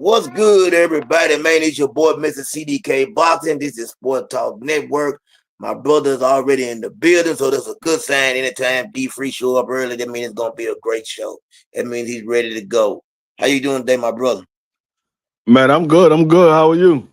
What's good, everybody? Man, it's your boy, Mr. CDK Boxing. This is Sport Talk Network. My brother's already in the building, so that's a good sign. Anytime D-Free show up early, that means it's going to be a great show. That means he's ready to go. How you doing today, my brother? Man, I'm good. I'm good. How are you?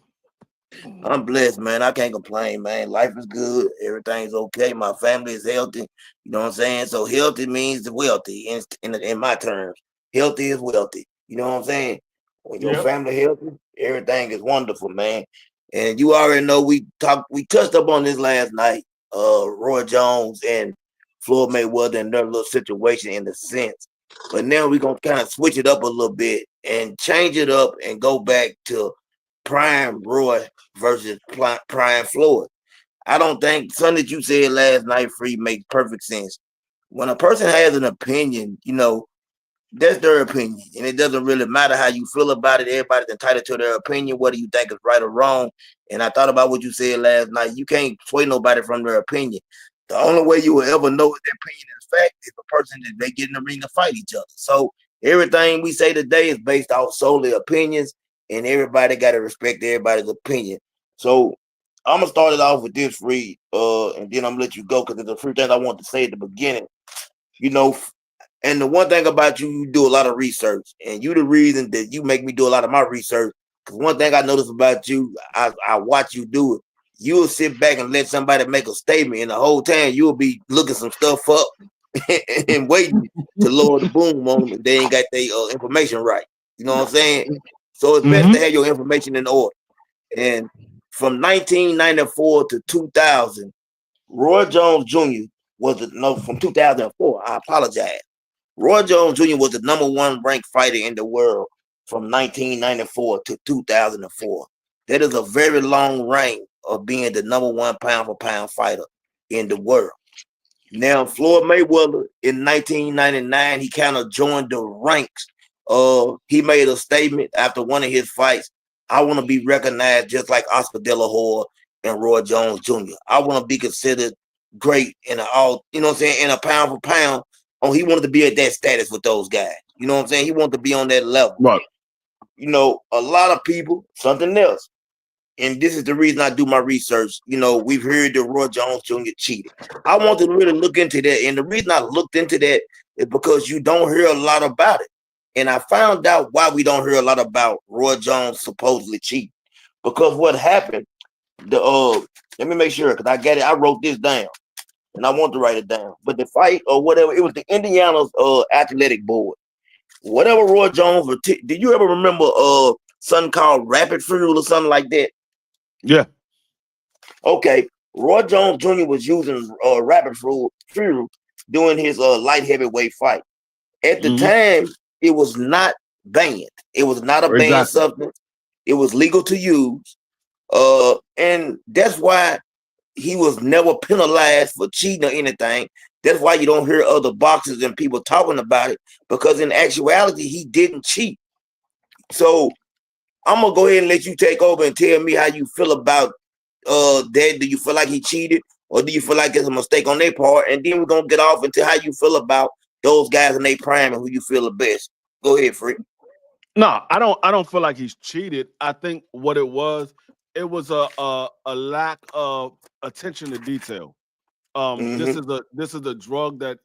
I'm blessed, man. I can't complain, man. Life is good. Everything's okay. My family is healthy. You know what I'm saying? So healthy means wealthy in my terms. Healthy is wealthy. You know what I'm saying? When your Yep. family healthy, everything is wonderful, man. And you already know we touched up on this last night. Roy Jones and Floyd Mayweather and their little situation in the sense. But now we're gonna kind of switch it up a little bit and change it up and go back to Prime Roy versus Prime Floyd. I don't think something that you said last night, Free, makes perfect sense. When a person has an opinion, that's their opinion, and it doesn't really matter how you feel about it. Everybody's entitled to their opinion, whether you think it's right or wrong. And I thought about what you said last night. You can't sway nobody from their opinion. The only way you will ever know if their opinion is fact is the person that they get in the ring to fight each other. So everything we say today is based off solely opinions, and everybody got to respect everybody's opinion. So I'm gonna start it off with this, Free, and then I'm gonna let you go because there's a few things I want to say at the beginning. You know, and the one thing about you, you do a lot of research, and you the reason that you make me do a lot of my research. Because one thing I notice about you, I watch you do it. You'll sit back and let somebody make a statement, and the whole time you'll be looking some stuff up and waiting to lower the boom on them if they ain't got their information right. You know what I'm saying? So it's best to Mm-hmm. have your information in order. And from 1994 to 2000, Roy Jones Jr. was the no from 2004. I apologize. Roy Jones Jr. was the number one ranked fighter in the world from 1994 to 2004. That is a very long reign of being the number one pound for pound fighter in the world. Now, Floyd Mayweather in 1999, he kind of joined the ranks. He made a statement after one of his fights. I want to be recognized just like Oscar De La Hoya and Roy Jones Jr. I want to be considered great in all, you know what I'm saying, in a pound for pound. Oh, he wanted to be at that status with those guys. You know what I'm saying? He wanted to be on that level. Right. A lot of people, something else. And this is the reason I do my research. We've heard that Roy Jones Jr. cheated. I want to really look into that. And the reason I looked into that is because you don't hear a lot about it. And I found out why we don't hear a lot about Roy Jones supposedly cheating. Because what happened, the let me make sure because I got it. I wrote this down and I want to write it down. But the fight or whatever, it was the Indiana's athletic board. Whatever Roy Jones, did you ever remember something called Rapid Fuel or something like that? Yeah. Okay, Roy Jones Jr. was using rapid fuel during his light heavyweight fight. At the Mm-hmm. time, it was not banned. It was not a banned Exactly. substance. It was legal to use. And that's why he was never penalized for cheating or anything. That's why you don't hear other boxers and people talking about it because in actuality, he didn't cheat. So I'm gonna go ahead and let you take over and tell me how you feel about that. Do you feel like he cheated, or do you feel like it's a mistake on their part? And then we're gonna get off into how you feel about those guys in their prime and who you feel the best. Go ahead, Free. No, I don't feel like he's cheated. I think what it was a lack of attention to detail. This Mm-hmm. is a drug that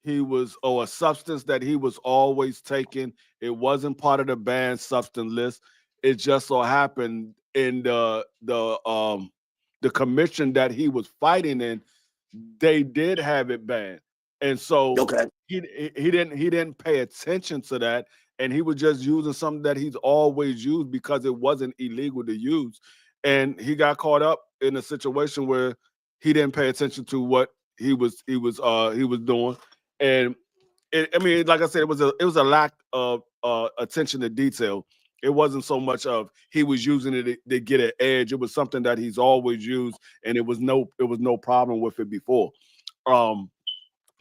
he was, or a substance that he was always taking. It wasn't part of the banned substance list. It just so happened in the commission that he was fighting in, they did have it banned, and so Okay. he didn't pay attention to that, and he was just using something that he's always used because it wasn't illegal to use, and he got caught up in a situation where he didn't pay attention to what he was doing, and I mean, like I said, it was a lack of attention to detail. It wasn't so much of he was using it to get an edge. It was something that he's always used, and it was no problem with it before. Um,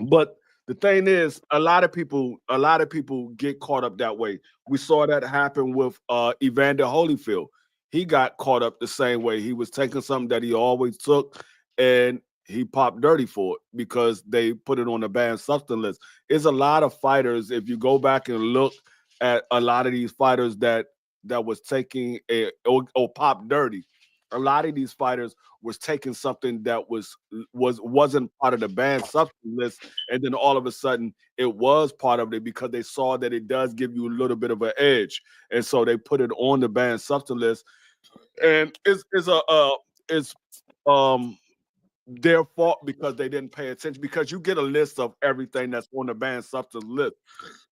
but the thing is, a lot of people get caught up that way. We saw that happen with Evander Holyfield. He got caught up the same way. He was taking something that he always took, and he popped dirty for it because they put it on the banned substance list. There's a lot of fighters. If you go back and look at a lot of these fighters that that was taking a or pop dirty. A lot of these fighters was taking something that wasn't part of the banned substance list, and then all of a sudden it was part of it because they saw that it does give you a little bit of an edge, and so they put it on the banned substance list. And it's um their fault because they didn't pay attention, because you get a list of everything that's on the banned substance list.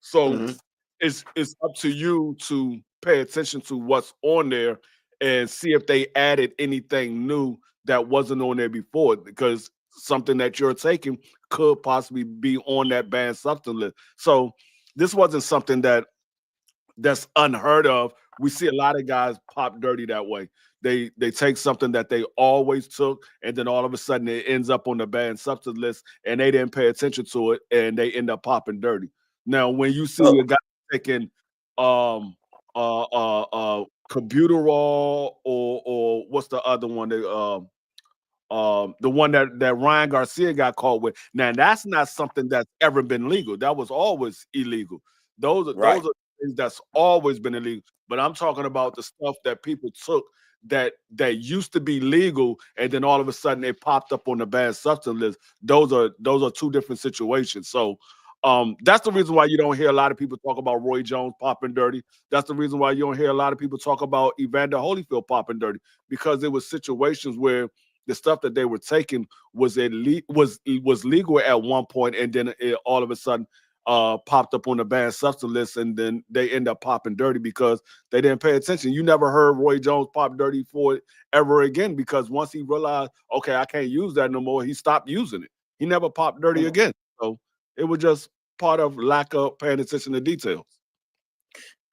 So Hmm. it's up to you to pay attention to what's on there and see if they added anything new that wasn't on there before, because something that you're taking could possibly be on that banned substance list. So this wasn't something that's unheard of. We see a lot of guys pop dirty that way. They take something that they always took, and then all of a sudden it ends up on the banned substance list, and they didn't pay attention to it, and they end up popping dirty. Now, when you see a Oh, guy taking um computerol, or what's the other one? The one that Ryan Garcia got caught with. Now that's not something that's ever been legal. That was always illegal. Those right. are things that's always been illegal. But I'm talking about the stuff that people took that used to be legal, and then all of a sudden it popped up on the banned substance list. Those are two different situations. So that's the reason why you don't hear a lot of people talk about Roy Jones popping dirty. That's the reason why you don't hear a lot of people talk about Evander Holyfield popping dirty, because it was situations where the stuff that they were taking was legal at one point, and then it all of a sudden popped up on the banned substance list, and then they end up popping dirty because they didn't pay attention. You never heard Roy Jones pop dirty for it ever again, because once he realized, okay, I can't use that no more, he stopped using it. He never popped dirty again. So it was just part of lack of paying attention to details.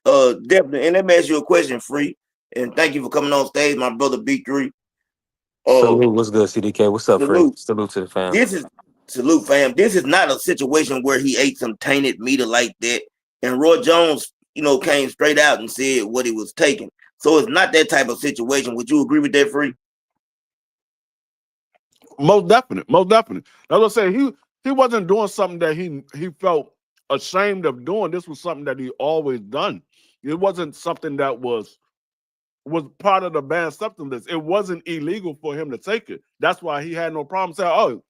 Definitely. And let me ask you a question, Free. And thank you for coming on stage, my brother B3. Uh, Salute, what's good, CDK? What's up, Free? salute. Salute to the fam. This is salute, fam. This is not a situation where he ate some tainted meat or like that. And Roy Jones, came straight out and said what he was taking. So it's not that type of situation. Would you agree with that, Free? Most definite, most definite. That's what I'm saying. He wasn't doing something that he felt ashamed of doing. This was something that he always done. It wasn't something that was part of the banned substance list. It wasn't illegal for him to take it. That's why he had no problem saying, "Oh,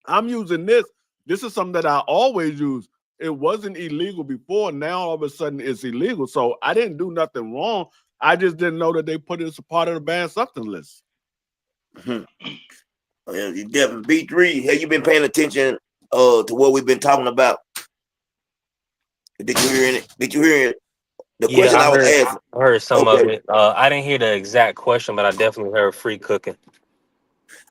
I'm using this. This is something that I always use. It wasn't illegal before. Now all of a sudden it's illegal. So I didn't do nothing wrong. I just didn't know that they put it as a part of the banned substance list." Mhm. Yeah, you definitely B3. Have you been paying attention to what we've been talking about? Did you hear it? Did you hear it? The Yeah, question I was asking. I heard some of Okay. it. I didn't hear the exact question, but I definitely heard free cooking.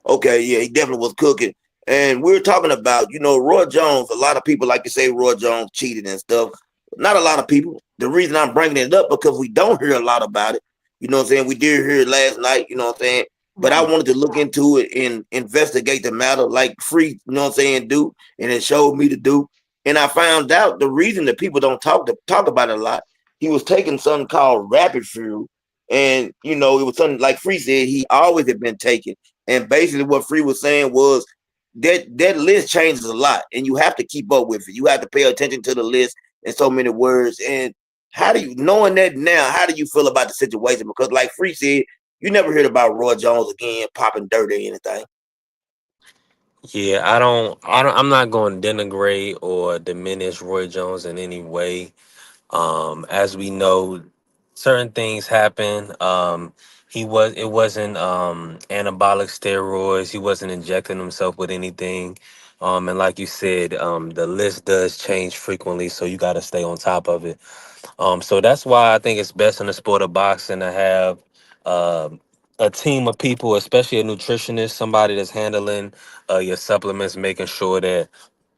Okay, yeah, he definitely was cooking. And we're talking about, Roy Jones. A lot of people like to say Roy Jones cheated and stuff. Not a lot of people. The reason I'm bringing it up because we don't hear a lot about it. You know what I'm saying? We did hear it last night. You know what I'm saying? But I wanted to look into it and investigate the matter, like Free. You know what I'm saying? Do, and it showed me to do. And I found out the reason that people don't talk about it a lot. He was taking something called Rapid Fuel, and it was something like Free said he always had been taking. And basically, what Free was saying was that list changes a lot, and you have to keep up with it. You have to pay attention to the list in so many words. And how do you, knowing that now, how do you feel about the situation? Because, like Free said, you never heard about Roy Jones again popping dirt or anything. Yeah, I'm not going to denigrate or diminish Roy Jones in any way. As we know, certain things happen. It wasn't anabolic steroids. He wasn't injecting himself with anything. And like you said, the list does change frequently, so you got to stay on top of it. So that's why I think it's best in the sport of boxing to have um a team of people, especially a nutritionist, somebody that's handling your supplements, making sure that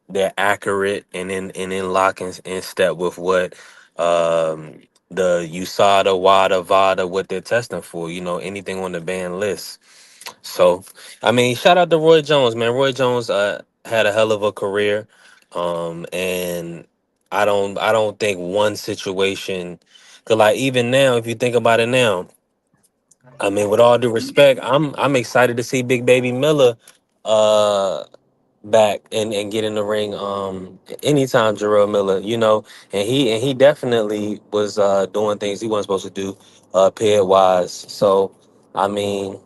they're accurate and in lock and in step with what um, the USADA, WADA, VADA, what they're testing for. Anything on the ban list. So, I mean, shout out to Roy Jones, man. Roy Jones had a hell of a career, and I don't think one situation. Cause like even now, if you think about it now, I mean, with all due respect, I'm excited to see Big Baby Miller uh back and get in the ring anytime Jarrell Miller, and he definitely was doing things he wasn't supposed to do paired wise. So I mean,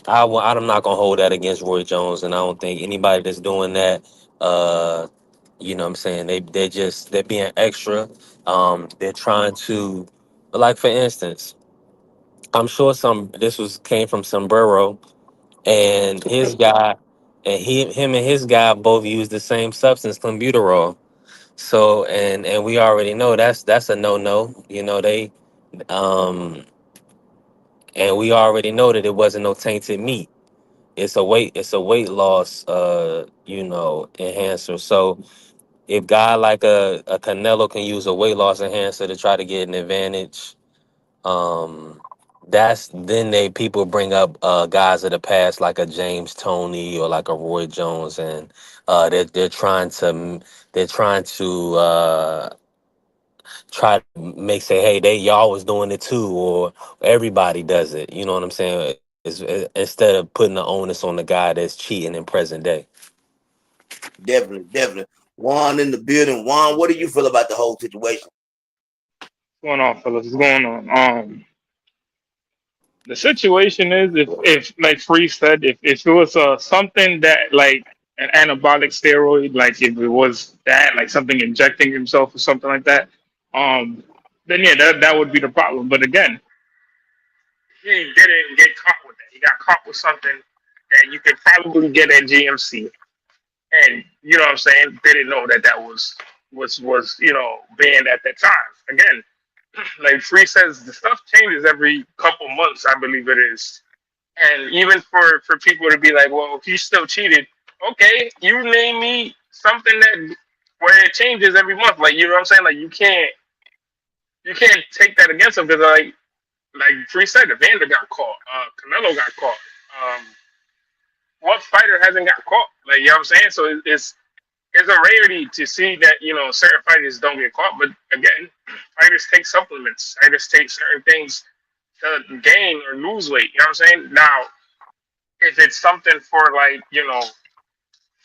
I'm not gonna hold that against Roy Jones, and I don't think anybody that's doing that, uh, what I'm saying, they're being extra. They're trying to, like for instance, I'm sure some this was came from Sombrero and his guy, and him and his guy both use the same substance, clenbuterol. So and we already know that's a no. They um and we already know that it wasn't no tainted meat. It's a weight loss enhancer. So if guy like a Canelo can use a weight loss enhancer to try to get an advantage, um that's then they people bring up guys of the past like a James Toney or like a Roy Jones, and they're try to make say, hey, they y'all was doing it too, or everybody does it. You know what I'm saying? Instead of putting the onus on the guy that's cheating in present day. Definitely, definitely. Juan in the building. Juan, what do you feel about the whole situation? What's going on, fellas? What's going on? The situation is, if like Free said, if it was something that like an anabolic steroid, like if it was that, like something injecting himself or something like that, um, then yeah, that would be the problem. But again, he didn't get caught with that. He got caught with something that you could probably get at GMC, and you know what I'm saying. They didn't know that that was banned at that time. Again, like Free says, the stuff changes every couple months, I believe it is. And even for people to be like, well, he still cheated. Okay, you name me something that where it changes every month. Like you know what I'm saying? Like you can't take that against him because like Free said, Evander got caught. Canelo got caught. Um, what fighter hasn't got caught? Like you know what I'm saying? So it's a rarity to see that certain fighters don't get caught. But again, fighters take supplements. Fighters take certain things to gain or lose weight. You know what I'm saying? Now, if it's something for like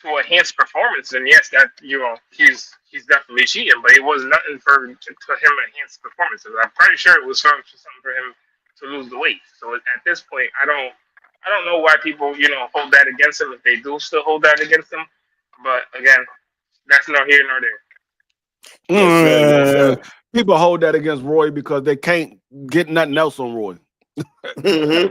to enhance performance, then yes, that he's definitely cheating. But it was nothing for to him enhance performances. I'm pretty sure it was something for him to lose the weight. So at this point, I don't know why people hold that against him if they do still hold that against him. But again, that's not here nor there. Yes, sir. Yes, Uh, sir. People hold that against Roy because they can't get nothing else on Roy. Hmm.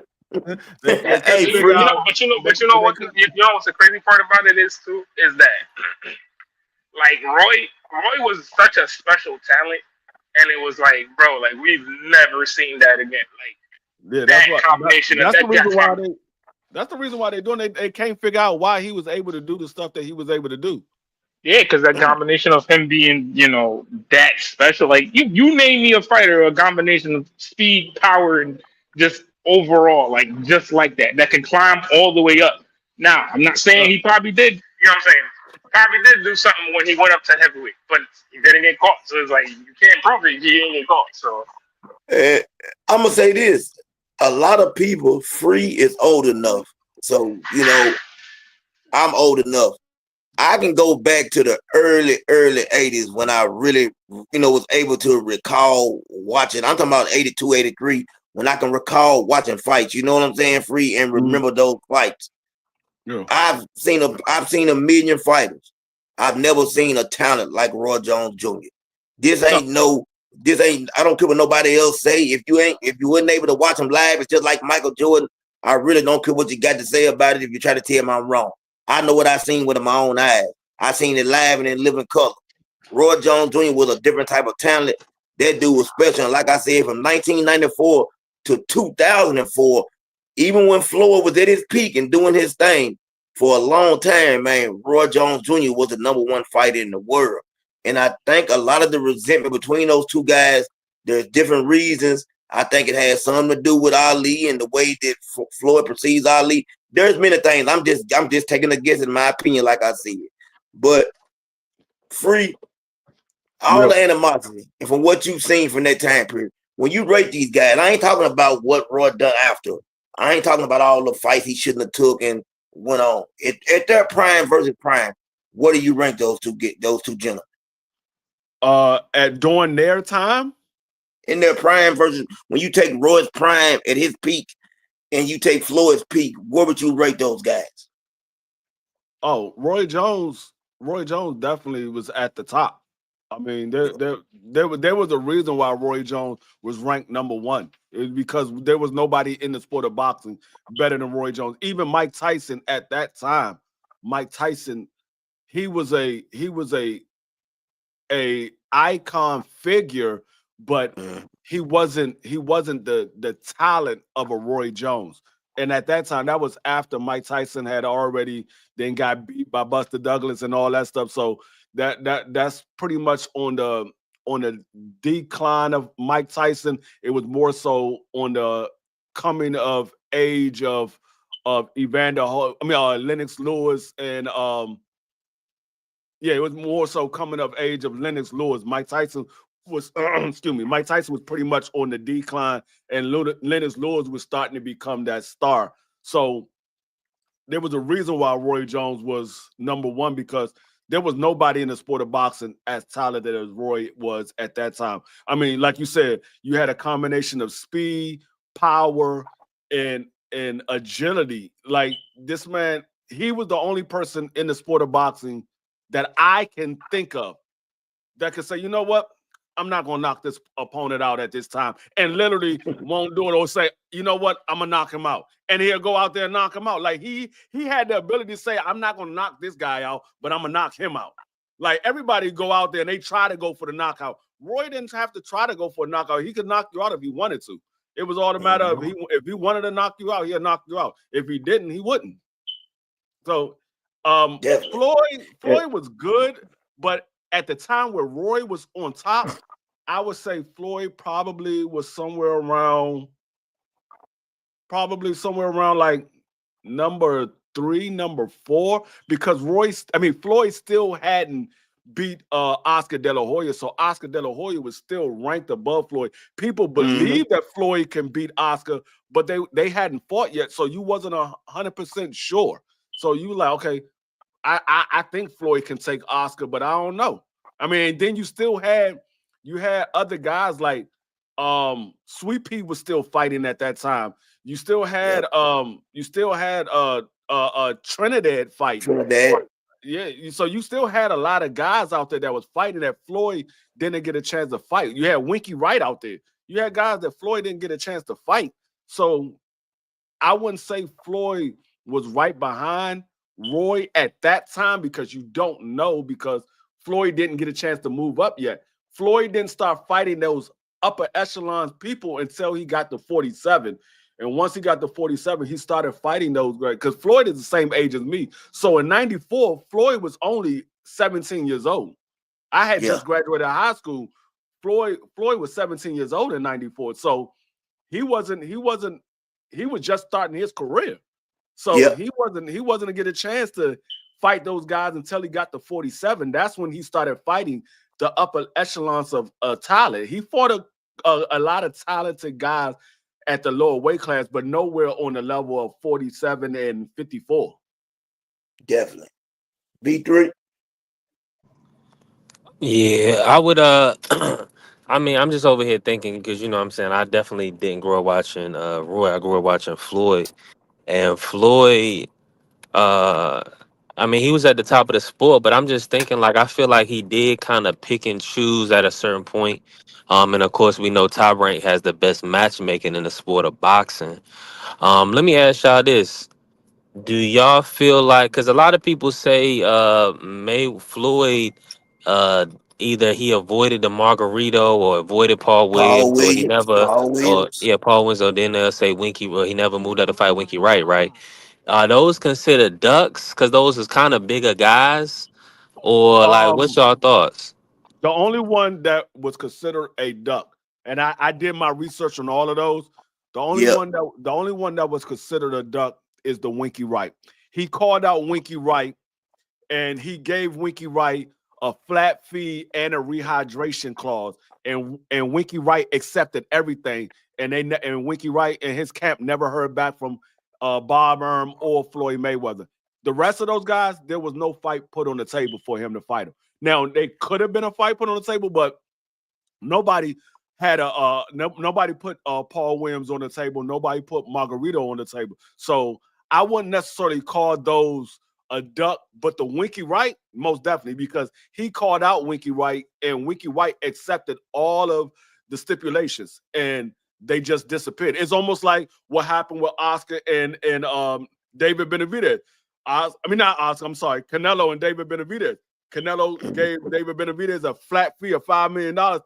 They But Hey, couldn't figure you free. know, out. but you know, They, but you know they what? couldn't. What's the crazy part about it is too is that like Roy was such a special talent, and it was like, bro, like we've never seen that again. Like Yeah, that combination of that's the that reason that why com- they. That's the reason why they're doing. They can't figure out why he was able to do the stuff that he was able to do. yeah, because that combination of him being that special. Like you name me a fighter, a combination of speed, power, and just overall like just like that can climb all the way up. Now I'm not saying Uh, he probably did. You know what I'm saying? Probably did do something when he went up to heavyweight, but he didn't get caught. So it's like you can't prove it if he didn't get caught. So Uh, I'm gonna say this: a lot of people, free is old enough. So I'm old enough. I can go back to the early '80s when I really, was able to recall watching. I'm talking about '82, '83, when I can recall watching fights. You know what I'm saying? Free and mm, remember those fights. yeah. I've seen a million fighters. I've never seen a talent like Roy Jones Jr. This No. ain't no. This ain't. I don't care what nobody else say. If you wasn't able to watch him live, it's just like Michael Jordan. I really don't care what you got to say about it. If you try to tell me I'm wrong, I know what I seen with my own eyes. I seen it live and in living color. Roy Jones Jr. was a different type of talent. That dude was special. And like I said, from 1994 to 2004, even when Floyd was at his peak and doing his thing for a long time, man, Roy Jones Jr. was the number one fighter in the world. And I think a lot of the resentment between those two guys, there's different reasons. I think it has something to do with Ali and the way that Floyd perceives Ali. There's many things. I'm just taking a guess in my opinion, like I see it. But free all Yeah. the animosity and from what you've seen from that time period. When you rate these guys, I ain't talking about what Roy done after. I ain't talking about all the fights he shouldn't have took and went on at their prime versus prime. What do you rank those two gentlemen? At during their time, In their prime versus when you take Roy's prime at his peak and you take Floyd's peak, where would you rate those guys? oh, Roy Jones definitely was at the top. I mean, there was a reason why Roy Jones was ranked number one. It was because there was nobody in the sport of boxing better than Roy Jones. Even Mike Tyson at that time, Mike Tyson, he was a icon figure, but Mm. he wasn't the talent of a Roy Jones. And at that time, that was after Mike Tyson had already then got beat by Buster Douglas and all that stuff. So that's pretty much on the decline of Mike Tyson. It was more so on the coming of age of Lennox Lewis and yeah, it was more so coming of age of Lennox Lewis. Mike Tyson was, excuse me, Mike Tyson was pretty much on the decline, and Lennox Lewis was starting to become that star. So there was a reason why Roy Jones was number one because there was nobody in the sport of boxing as talented as Roy was at that time. I mean, like you said, you had a combination of speed, power, and agility. Like this man, he was the only person in the sport of boxing that I can think of that could say, you know what? I'm not gonna knock this opponent out at this time, and literally won't do it or say, you know what, I'm gonna knock him out, and he'll go out there and knock him out. Like he had the ability to say, I'm not gonna knock this guy out, but I'm gonna knock him out. Like everybody go out there and they try to go for the knockout. Roy didn't have to try to go for a knockout. He could knock you out if he wanted to. It was all a matter of if he wanted to knock you out, he'll knock you out. If he didn't, he wouldn't. So Definitely. Floyd was good, but at the time where Roy was on top, I would say Floyd probably somewhere around like number 3, number 4, because Floyd still hadn't beat Oscar De La Hoya, so Oscar De La Hoya was still ranked above Floyd. People Mhm. believe that Floyd can beat Oscar, but they hadn't fought yet, so you wasn't 100% sure. So you were like, okay, I think Floyd can take Oscar, but I don't know. I mean, then you had other guys like Sweet Pea was still fighting at that time. Yep. You still had Trinidad fighting. Trinidad. Yeah, so you still had a lot of guys out there that was fighting that Floyd didn't get a chance to fight. You had Winky Wright out there. You had guys that Floyd didn't get a chance to fight. So I wouldn't say Floyd was right behind Roy at that time because you don't know because Floyd didn't get a chance to move up yet. Floyd didn't start fighting those upper echelons people until he got to 47. And once he got to 47, he started fighting those guys because Floyd is the same age as me. So in 94, Floyd was only 17 years old. I had Yeah. just graduated high school. Floyd was 17 years old in 94. So he wasn't he was just starting his career. So Yep. he wasn't to get a chance to fight those guys until he got to 47. That's when he started fighting the upper echelons of talent. He fought a lot of talented guys at the lower weight class, but nowhere on the level of 47 and 54. Definitely. V3. Yeah, I would I mean, I'm just over here thinking because you know what I'm saying I definitely didn't grow up watching Roy. I grew up watching Floyd. And Floyd uh I mean, he was at the top of the sport, but I'm just thinking like I feel like he did kind of pick and choose at a certain point. And of course we know Top Rank has the best matchmaking in the sport of boxing. Let me ask y'all this. Do y'all feel like because a lot of people say May Floyd uh either he avoided the Margarito or avoided Paul Paul Williams or he Williams. never Paul or Williams. yeah, Paul Williams or then they'll say Winky or he never moved out to fight Winky Wright, right? Are those considered ducks? Cause those is kind of bigger guys? Or like what's Um, y'all thoughts? the only one that was considered a duck, and I did my research on all of those. Yep. The only one that was considered a duck is the Winky Wright. He called out Winky Wright and he gave Winky Wright a flat fee and a rehydration clause, and Winky Wright accepted everything, and Winky Wright and his camp never heard back from Bob Arum or Floyd Mayweather. The rest of those guys, there was no fight put on the table for him to fight him. Now, they could have been a fight put on the table, but nobody had nobody put Paul Williams on the table. Nobody put Margarito on the table. So I wouldn't necessarily call those a duck, but the Winky Wright, most definitely, because he called out Winky Wright, and Winky Wright accepted all of the stipulations, and they just disappeared. It's almost like what happened with Oscar and David Benavidez. Not Oscar, I'm sorry, Canelo and David Benavidez. Canelo gave David Benavidez a flat fee of $5 million,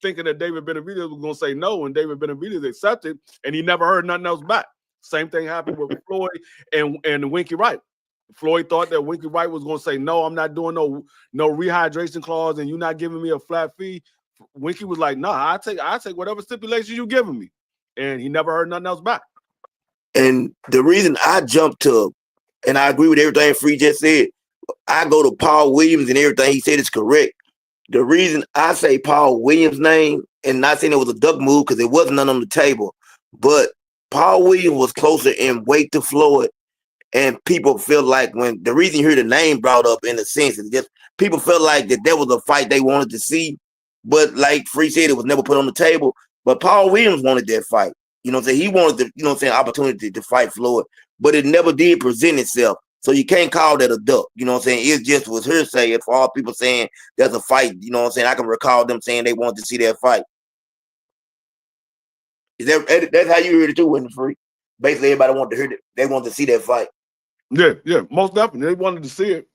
thinking that David Benavidez was going to say no, and David Benavidez accepted, and he never heard nothing else back. Same thing happened with Floyd and Winky Wright. Floyd thought that Winky Wright was going to say, no, I'm not doing no rehydration clause, and you're not giving me a flat fee. Winky was like, no, I take whatever stipulations you giving me. And he never heard nothing else back. And the reason I jumped to, and I agree with everything Free just said, I go to Paul Williams and everything he said is correct. The reason I say Paul Williams' name, and not saying it was a duck move because there wasn't none on the table, but Paul Williams was closer in weight to Floyd. And people feel like when the reason you hear the name brought up in a sense is just people felt like that was a fight they wanted to see. But like Free said, it was never put on the table. But Paul Williams wanted that fight. You know what I'm saying? He wanted the, opportunity to fight Floyd, but it never did present itself. So you can't call that a duck. You know what I'm saying? It just was hearsay. It's for all people saying there's a fight. You know what I'm saying? I can recall them saying they wanted to see that fight. That's how you heard it too, wasn't it, Free? Basically, everybody wanted to hear it. They wanted to see that fight. Yeah, most definitely. They wanted to see it,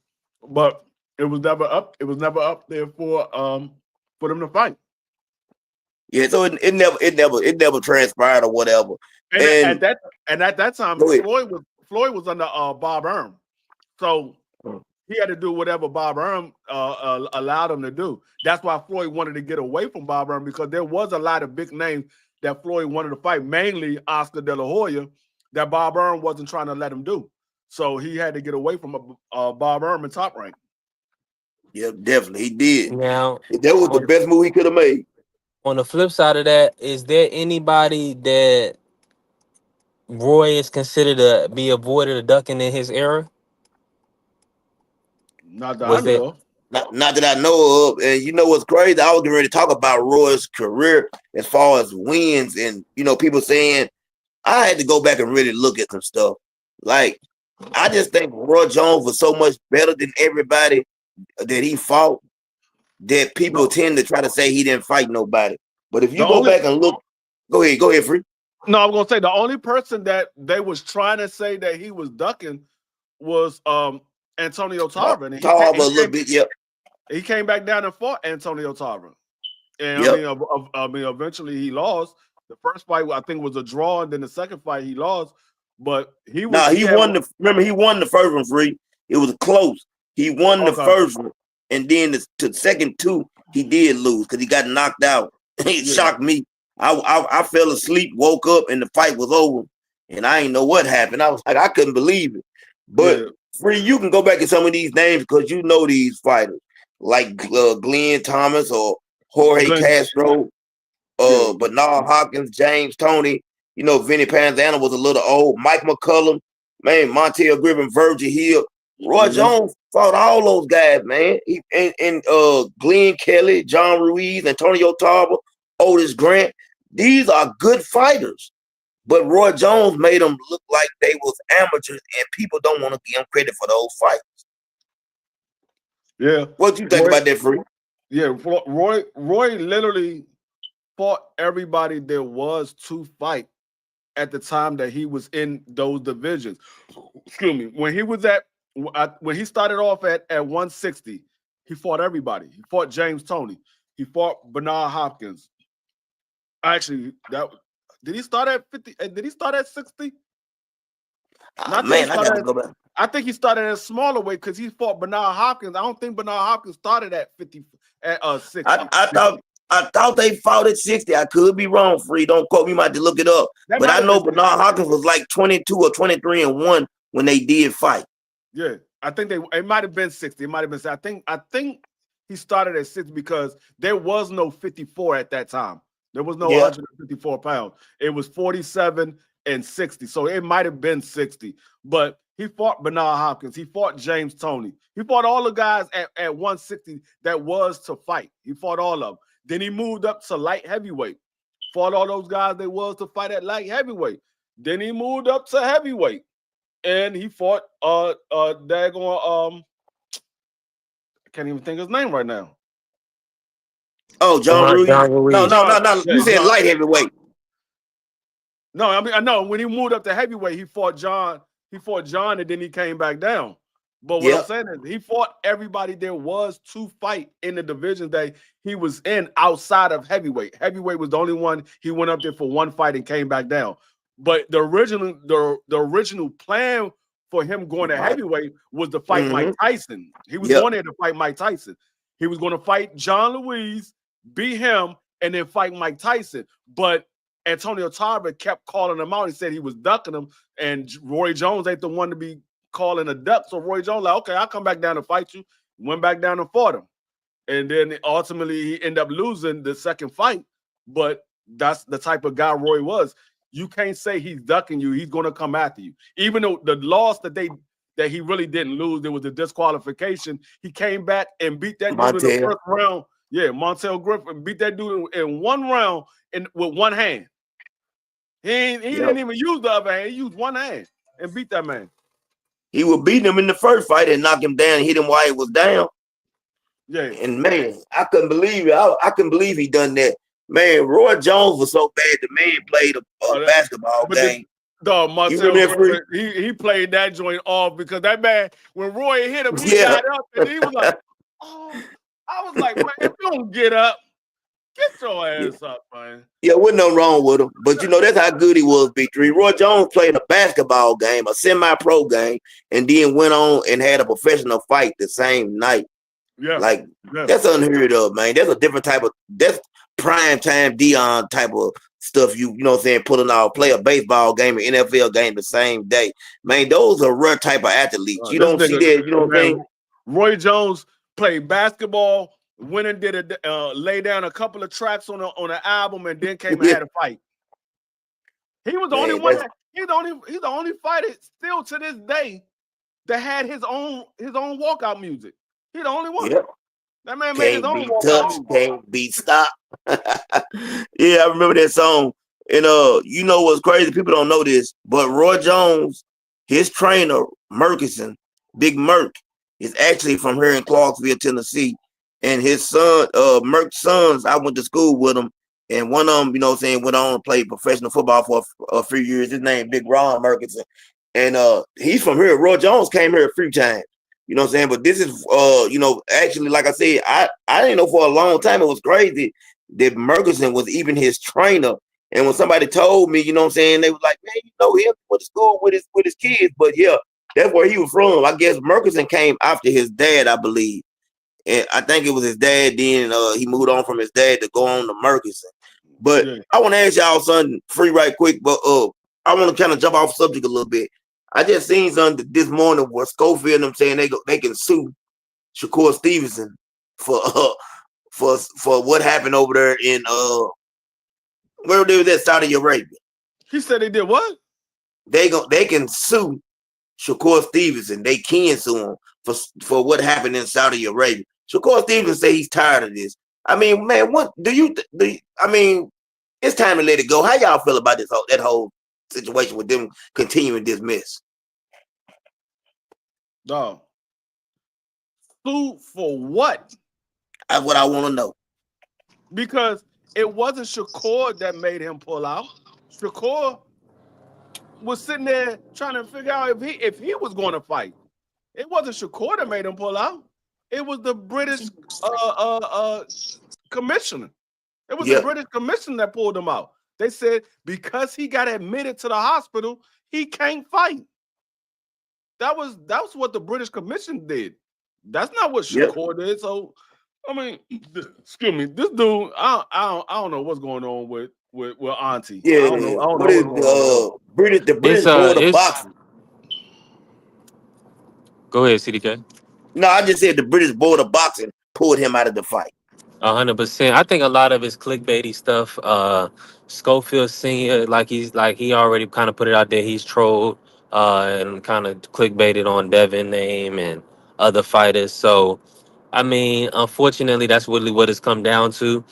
but it was never up. It was never up there for them to fight. Yeah, so it never transpired or whatever. And at that time, Floyd was under Bob Arum, so he had to do whatever Bob Arum allowed him to do. That's why Floyd wanted to get away from Bob Arum, because there was a lot of big names that Floyd wanted to fight, mainly Oscar De La Hoya, that Bob Arum wasn't trying to let him do. So he had to get away from Bob Arum in Top Rank. Yeah, definitely. He did. Now, that was the best move he could have made. On the flip side of that, is there anybody that Roy is considered to be avoided or ducking in his era? Not that I know of. Not that I know of. And you know what's crazy? I was getting ready to talk about Roy's career as far as wins, and people saying I had to go back and really look at some stuff. Like, I just think Roy Jones was so much better than everybody that he fought that people tend to try to say he didn't fight nobody. But if you go back and look, go ahead, Free. No, I'm gonna say the only person that they was trying to say that he was ducking was Antonio Tarver. And a little bit, yep. He came back down and fought Antonio Tarver. And eventually he lost. The first fight I think was a draw, and then the second fight he lost. But he won he won the first one, Free. It was close. He won the first one, and then the second two he did lose because he got knocked out. It shocked me. I fell asleep, woke up, and the fight was over, and I didn't know what happened. I was like, I couldn't believe it. But Free, you can go back to some of these names because you know these fighters like Glenn Thomas or Jorge Castro, Bernard Hopkins, James Toney. Vinny Panzano was a little old. Mike McCullum, man, Montel Griffin, Virgil Hill. Roy Jones fought all those guys, man. Glenn Kelly, John Ruiz, Antonio Tarver, Otis Grant. These are good fighters. But Roy Jones made them look like they was amateurs, and people don't want to give him credit for those fights. Yeah. What you think about that, Free? Yeah, Roy literally fought everybody there was to fight at the time that he was in those divisions. Excuse me. When he started off at 160, he fought everybody. He fought James Toney. He fought Bernard Hopkins. Actually, did he start at 50? Did he start at 60? I got to go back. I think he started at a smaller weight because he fought Bernard Hopkins. I don't think Bernard Hopkins started at 50 at 60. I thought they fought at 60. I could be wrong, Free. Don't quote me. I might have to look it up. But I know Bernard Hopkins was like 22 or 23-1 when they did fight. Yeah, I think it might have been 60. It might have been. I think he started at 60 because there was no 54 at that time. There was no 154 pounds. It was 47 and 60. So it might have been 60. But he fought Bernard Hopkins. He fought James Toney. He fought all the guys at 160 that was to fight. He fought all of them. Then he moved up to light heavyweight. Fought all those guys that was to fight at light heavyweight. Then he moved up to heavyweight. And he fought daggone I can't even think of his name right now. Oh, John Ruiz. John Ruiz. No. You said light heavyweight. No, I mean I know when he moved up to heavyweight, he fought John, and then he came back down. But what I'm saying is he fought everybody there was to fight in the divisions that he was in outside of heavyweight. Heavyweight was the only one he went up there for one fight and came back down. But the original plan for him going to heavyweight was to fight Mike Tyson. He was going there to fight Mike Tyson. He was going to fight John Louise, beat him, and then fight Mike Tyson. But Antonio Tarver kept calling him out. He said he was ducking him, and Roy Jones ain't the one to be calling a duck. So Roy Jones like, okay, I'll come back down and fight you. Went back down and fought him. And then ultimately he ended up losing the second fight. But that's the type of guy Roy was. You can't say he's ducking you. He's going to come after you. Even though the loss that he really didn't lose, there was a disqualification. He came back and beat that dude in the first round. Yeah, Montel Griffin beat that dude in one round with one hand. He didn't even use the other hand. He used one hand and beat that man. He was beating him in the first fight and knock him down, hit him while he was down. Yeah. And man, I couldn't believe it. I couldn't believe he done that. Man, Roy Jones was so bad. The man played a basketball game. Montel, he played that joint off because that man, when Roy hit him, he got up and he was like, oh, I was like, man, if you don't get up, get your ass up, man. Yeah, wasn't nothing wrong with him. But, that's how good he was, B3. Roy Jones played a basketball game, a semi-pro game, and then went on and had a professional fight the same night. Yeah. That's unheard of, man. That's a different type of, that's prime time Dion type of stuff, you know what I'm saying, pulling out, play a baseball game, an NFL game the same day. Man, those are rare type of athletes. You don't see that, you know what I'm saying? Roy Jones played basketball, went and did lay down a couple of tracks on an album, and then came and had a fight. He was the only one. He's the only fighter still to this day that had his own walkout music. He's the only one. Yep. That man made his own walkout music. Can't be stopped. Yeah, I remember that song. And you know what's crazy? People don't know this, but Roy Jones, his trainer, Murkison, Big Murk, is actually from here in Clarksville, Tennessee. And his son, Merck's sons, I went to school with him. And one of them, you know what I'm saying, went on and played professional football for a few years. His name, Big Ron Murkison. And he's from here. Roy Jones came here a few times. You know what I'm saying? But this is, actually, like I said, I didn't know for a long time. It was crazy that Murkison was even his trainer. And when somebody told me, you know what I'm saying, they was like, man, you know him, went to school with his kids. But yeah, that's where he was from. I guess Murkison came after his dad, I believe. And I think it was his dad. Then he moved on from his dad to go on to Murkison. But I want to ask y'all something free right quick. But I want to kind of jump off subject a little bit. I just seen something this morning where Schofield and them saying they can sue Shakur Stevenson for what happened over there in where they was at, Saudi Arabia. He said they did what? They can sue Shakur Stevenson. They can sue him for what happened in Saudi Arabia. Shakur Stevenson say he's tired of this. I mean, man, what do you? I mean, it's time to let it go. How y'all feel about that whole situation with them continuing this mess? Dog. Sue for what? That's what I want to know. Because it wasn't Shakur that made him pull out. Shakur was sitting there trying to figure out if he was going to fight. It wasn't Shakur that made him pull out. It was the British commissioner. It was the British commissioner that pulled him out. They said because he got admitted to the hospital, he can't fight. That was what the British commission did. That's not what Shakur did. So, I mean, excuse me, this dude, I don't know what's going on with Auntie. Yeah, I don't know what's going on. The British Board of Boxing. Go ahead, CDK. No, I just said the British Board of Boxing pulled him out of the fight. 100%. I think a lot of his clickbaity stuff. Schofield Senior, like he already kind of put it out there. He's trolled and kind of clickbaited on Devin name and other fighters. So I mean, unfortunately, that's really what it's come down to.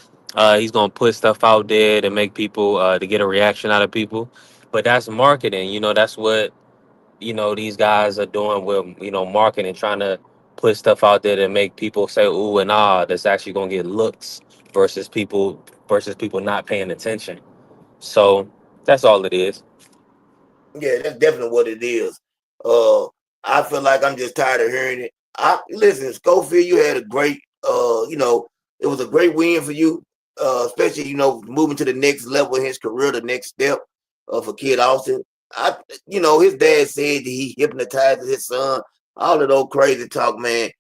He's gonna put stuff out there to make people to get a reaction out of people, but that's marketing. That's what these guys are doing with marketing, trying to put stuff out there to make people say ooh and ah. That's actually gonna get looks versus people not paying attention. So that's all it is. Yeah, that's definitely what it is. Uh, I feel like I'm just tired of hearing it. I listen, Schofield, you had a great, it was a great win for you, especially moving to the next level in his career, the next step, for Kid Austin. I, his dad said that he hypnotizes his son. All of those crazy talk, man.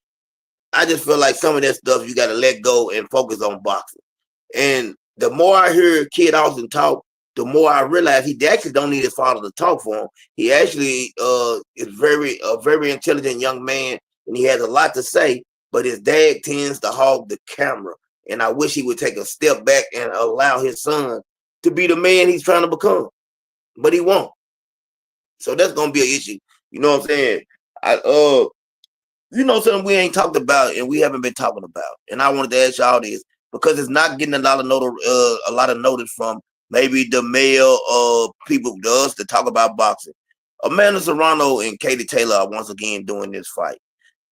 I just feel like some of that stuff you got to let go and focus on boxing. And the more I hear Kid Austin talk, the more I realize he actually don't need his father to talk for him. He actually is a very intelligent young man, and he has a lot to say. But his dad tends to hog the camera, and I wish he would take a step back and allow his son to be the man he's trying to become. But he won't. So that's gonna be an issue. You know what I'm saying? I something we ain't talked about and we haven't been talking about, and I wanted to ask y'all this because it's not getting a lot of notice from maybe the male people to us to talk about boxing. Amanda Serrano and Katie Taylor are once again doing this fight,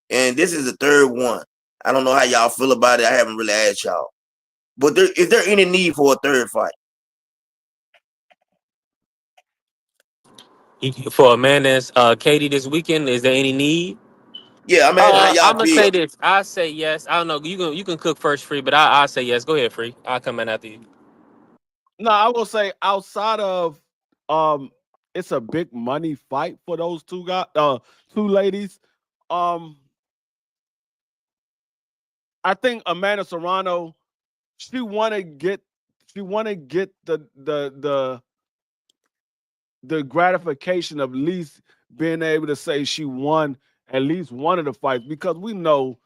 and this is the third one. I don't know how y'all feel about it. I haven't really asked y'all, but is there any need for a third fight? For Amanda's Katie this weekend, is there any need? Yeah, I'm asking how I'm y'all gonna feel. say this. I say yes. I don't know. You can cook first, free, but I say yes. Go ahead, free. I'll come in after you. No, I will say outside of um it's a big money fight for those two ladies. Um I think Amanda Serrano, she wanna get she wanna get the gratification of at least being able to say she won at least one of the fights because we know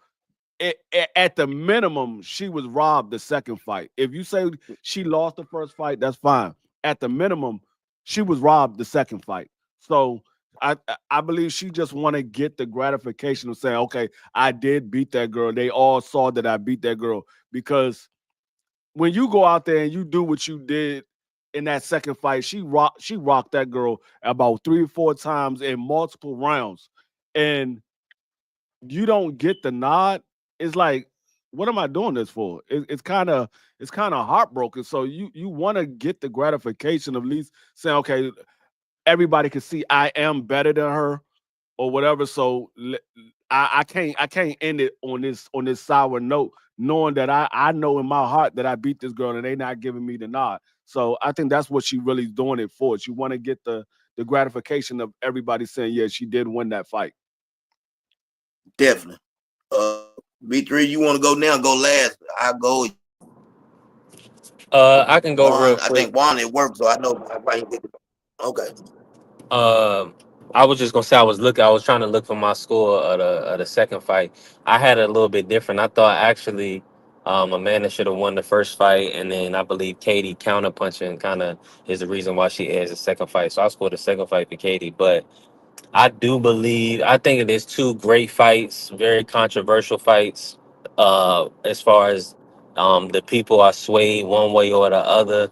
at the minimum she was robbed the second fight. If you say she lost the first fight, that's fine. At the minimum, she was robbed the second fight. So I believe she just want to get the gratification of saying, okay, I did beat that girl. They all saw that I beat that girl because when you go out there and you do what you did in that second fight, she rocked that girl about 3 or 4 times in multiple rounds, and you don't get the nod. It's like, what am I doing this for? It's kind of heartbroken. So you want to get the gratification of at least saying, okay, everybody can see I am better than her or whatever. So I can't end it on this sour note, knowing that I know in my heart that I beat this girl and they not giving me the nod. So I think that's what she really doing it for. She want to get the gratification of everybody saying, yeah, she did win that fight. Definitely. V3, you want to go now? Go last. I go. I can go real Juan, I quick. think Juan at work, so I know why he did it. Okay. Um, I was just gonna say I was trying to look for my score of the second fight. I had it a little bit different. I thought actually, Amanda should have won the first fight, and then I believe Katie counterpunching kind of is the reason why she edged the second fight. So I scored the second fight for Katie, but I think it is two great fights, very controversial fights. As far as the people are swayed one way or the other.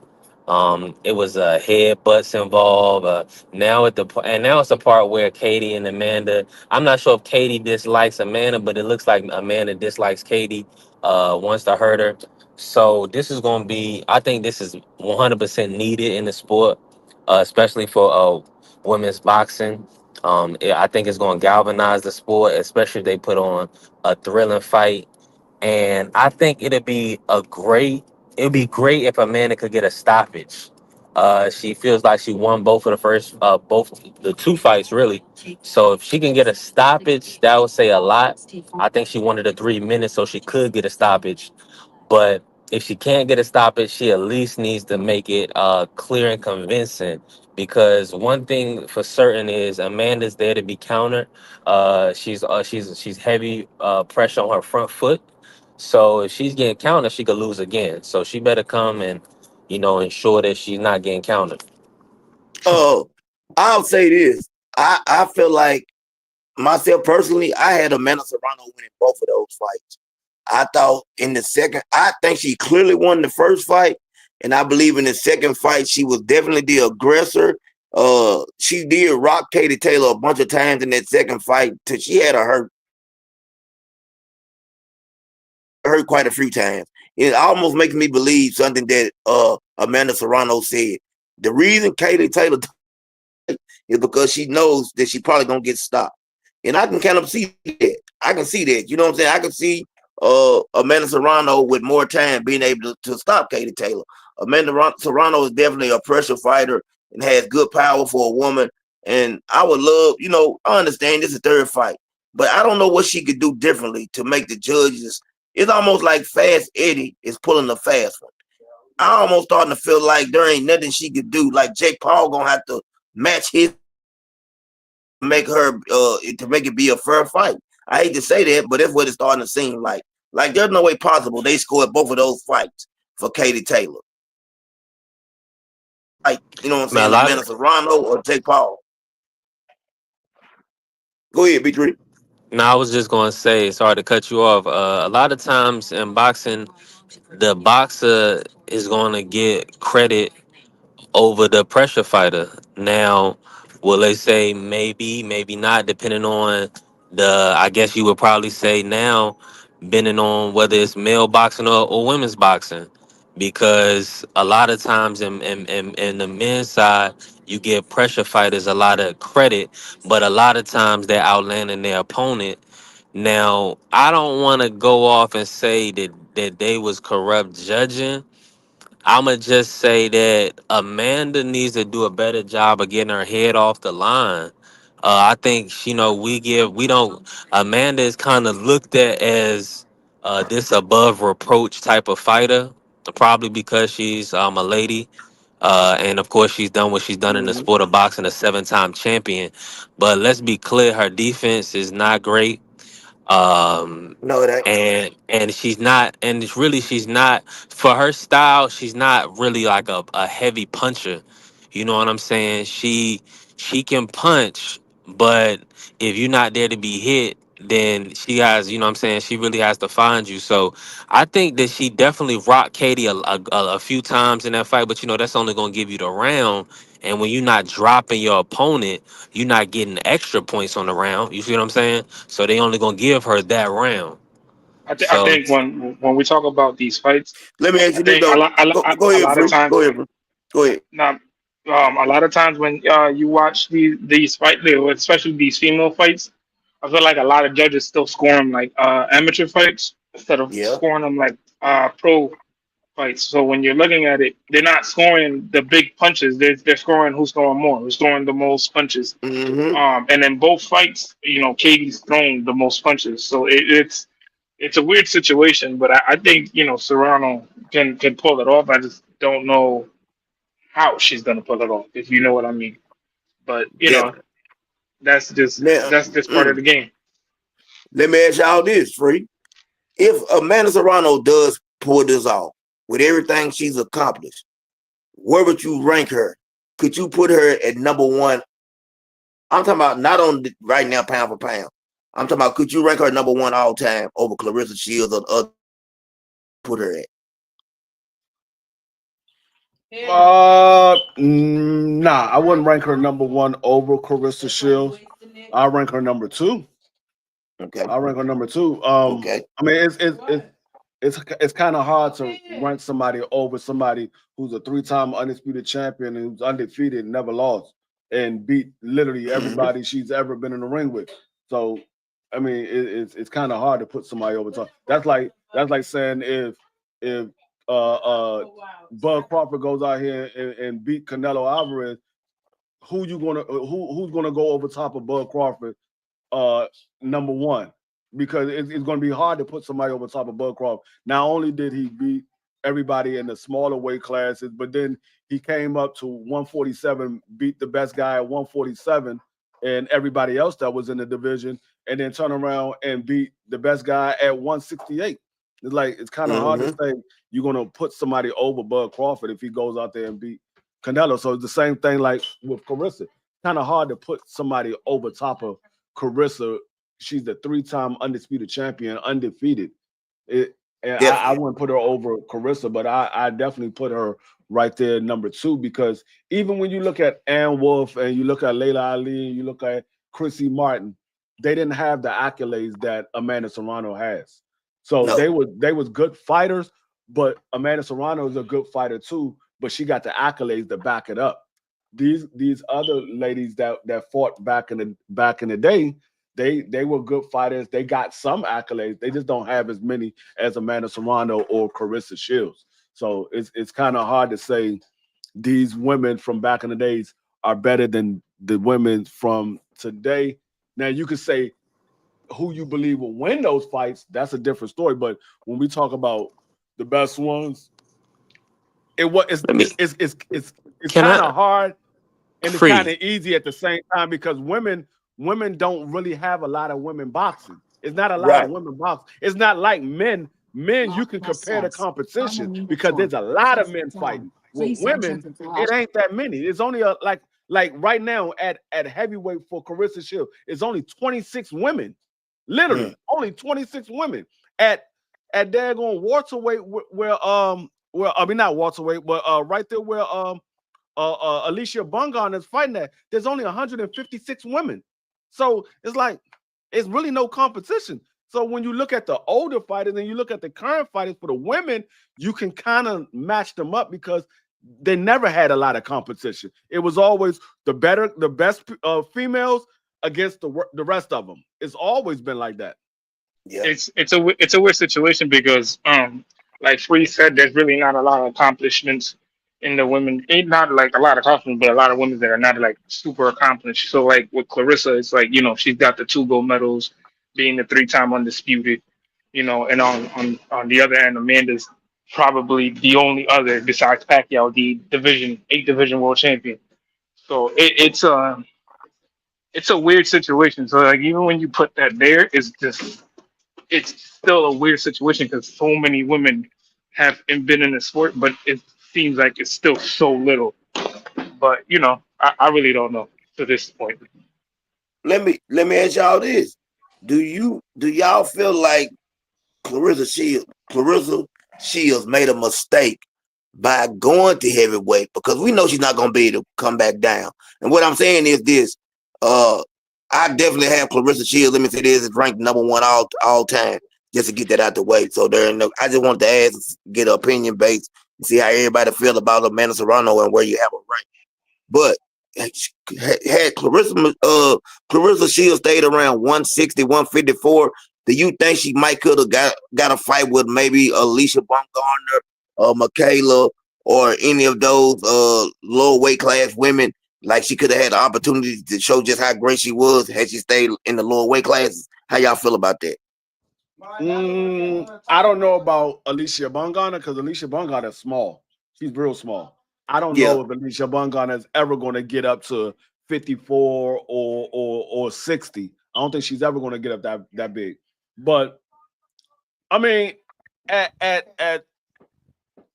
It was headbutts involved. Now it's the part where Katie and Amanda. I'm not sure if Katie dislikes Amanda, but it looks like Amanda dislikes Katie. Wants to hurt her. So this is going to be. I think this is 100% needed in the sport, especially for women's boxing. I think it's going to galvanize the sport, especially if they put on a thrilling fight. And I think it'd be great if Amanda could get a stoppage. She feels like she won both the two fights really. So if she can get a stoppage, that would say a lot. I think she wanted the 3 minutes, so she could get a stoppage. But if she can't get a stoppage, she at least needs to make it clear and convincing. Because one thing for certain is Amanda's there to be countered. She's heavy pressure on her front foot. So if she's getting counted, she could lose again. So she better come and, ensure that she's not getting counted. Oh, I'll say this. I feel like myself personally, I had Amanda Serrano winning both of those fights. I thought in the second, I think she clearly won the first fight, and I believe in the second fight she was definitely the aggressor. She did rock Katie Taylor a bunch of times in that second fight till she had her hurt quite a few times. It almost makes me believe something that Amanda Serrano said. The reason Katie Taylor is because she knows that she probably gonna get stopped. And I can kind of see that. I can see that. You know what I'm saying? I can see Amanda Serrano with more time being able to stop Katie Taylor. Amanda Serrano is definitely a pressure fighter and has good power for a woman. And I would love, I understand this is third fight, but I don't know what she could do differently to make the judges. It's almost like Fast Eddie is pulling the fast one. I almost starting to feel like there ain't nothing she could do. Like Jake Paul gonna have to match his make her to make it be a fair fight. I hate to say that, but that's what it's starting to seem like. Like there's no way possible they scored both of those fights for Katie Taylor. Like, you know what I'm Man, a saying? lot Amanda of Serrano or Jake Paul. Go ahead, B3. no, I was just gonna say, sorry to cut you off. A lot of times in boxing, the boxer is gonna get credit over the pressure fighter. Now, will they say maybe, maybe not, depending on I guess you would probably say now, depending on whether it's male boxing or women's boxing. Because a lot of times in the men's side, you give pressure fighters a lot of credit, but a lot of times they're outlanding their opponent. Now, I don't want to go off and say that they was corrupt judging. I'ma just say that Amanda needs to do a better job of getting her head off the line. I think we don't. Amanda is kind of looked at as this above reproach type of fighter, probably because she's a lady, and of course she's done what she's done in the Mm-hmm. sport of boxing, a seven-time champion. But let's be clear, her defense is not great. um No, it ain't. and she's not, and it's really, she's not, for her style, she's not really like a heavy puncher. You know what I'm saying? She can punch, but if you're not there to be hit, then she has, you know what I'm saying, she really has to find you. So I think that she definitely rocked Katie a few times in that fight, but that's only going to give you the round. And when you're not dropping your opponent, you're not getting extra points on the round. You see what I'm saying? So they only gonna give her that round. I So think when we talk about these fights, Let me ask I you this think though. Go a ahead, lot of Free. times, Go ahead, bro. Go ahead. now, a lot of times when you watch these fights, especially these female fights, I feel like a lot of judges still score them like amateur fights instead of Yeah. scoring them like pro fights. So when you're looking at it, they're not scoring the big punches. They're scoring who's throwing more, who's throwing the most punches. Mm-hmm. And in both fights, Katie's thrown the most punches. So it's a weird situation, but I think Serrano can pull it off. I just don't know how she's gonna pull it off, if you know what I mean. But Definitely. that's just Now, that's just part of the game. let me ask y'all this, Free. If Amanda Serrano does pull this off with everything she's accomplished, where would you rank her? Could you put her at number one? I'm talking about not on right now, pound for pound. I'm talking about could you rank her number one all time over Clarissa Shields or other put her at? Nah, I wouldn't rank her number one over Carissa Shields. I rank her number two. Okay. I rank her number two. Okay. I mean, it's kind of hard to rank somebody over somebody who's a three-time undisputed champion and who's undefeated, and never lost, and beat literally Mm-hmm. everybody she's ever been in the ring with. So, I mean, it's kind of hard to put somebody over top. That's like saying if Bud Crawford goes out here and beat Canelo Alvarez, who's gonna go over top of Bud Crawford uh number one, because it's going to be hard to put somebody over top of Bud Crawford. Not only did he beat everybody in the smaller weight classes, but then he came up to 147, beat the best guy at 147 and everybody else that was in the division, and then turn around and beat the best guy at 168. It's kind of hard to Mm-hmm. say you're gonna put somebody over Bud Crawford if he goes out there and beat Canelo. So it's the same thing like with Carissa. Kind of hard to put somebody over top of Carissa. She's the 3-time undisputed champion, undefeated. It, and I Definitely. wouldn't put her over Carissa, but I definitely put her right there number 2 because even when you look at Ann Wolf and you look at Layla Ali and you look at Chrissy Martin, they didn't have the accolades that Amanda Serrano has. So No. they was good fighters, but Amanda Serrano is a good fighter too, but she got the accolades to back it up. These other ladies that fought back in the day, they were good fighters. They got some accolades. They just don't have as many as Amanda Serrano or Carissa Shields. So it's kind of hard to say these women from back in the days are better than the women from today. Now you could say who you believe will win those fights. That's a different story. But when we talk about the best ones, it was Let me. it's Can kind I? of hard and it's kind Free. of easy at the same time because women don't really have a lot of women boxing. It's not a lot of Right. women boxing. It's not like men. Men, you can compare the competition because there's a lot of men fighting. With women, it ain't that many. It's only like right now at heavyweight for Carissa Shield, it's only 26 women. Mm. Literally, only 26 women. At daggone welterweight where I mean not welterweight, but right there where Alicia Bungon is fighting at, there's only 156 women. So it's like, it's really no competition. So when you look at the older fighters and you look at the current fighters for the women, you can kind of match them up because they never had a lot of competition. It was always the best females against the rest of them. It's always been like that. Yeah. It's a weird situation because like Free said, there's really not a lot of accomplishments in the women. Ain't not like a lot of accomplishments, but a lot of women that are not like super accomplished. So like with Clarissa, it's like she's got the 2 gold medals, being the 3-time undisputed. And on the other end, Amanda's probably the only other besides Pacquiao, the division world champion. So it's a weird situation. So like even when you put that there, it's still a weird situation because so many women have been in the sport, but it seems like it's still so little. But I really don't know to this point. Let me ask y'all this. Do y'all feel like Clarissa Shields made a mistake by going to heavyweight because we know she's not gonna be able to come back down. And what I'm saying is this: uh, I definitely have Clarissa Shields. Let me say this is ranked number 1 all time. Just to get that out the way. So I just wanted to ask, get an opinion based, and see how everybody feel about Amanda Serrano and where you have her ranked. But had Clarissa Shields stayed around 160, 154, do you think she might could have got a fight with maybe Alicia Baumgartner or Michaela or any of those lower weight class women? Like she could have had the opportunity to show just how great she was had she stayed in the lower weight classes. How y'all feel about that? I don't know about Alicia Bungana because Alicia Bungana is small. She's real small. I don't Yeah. know if Alicia Bungana is ever going to get up to 54 or 60. I don't think she's ever going to get up that big. But I mean, at at at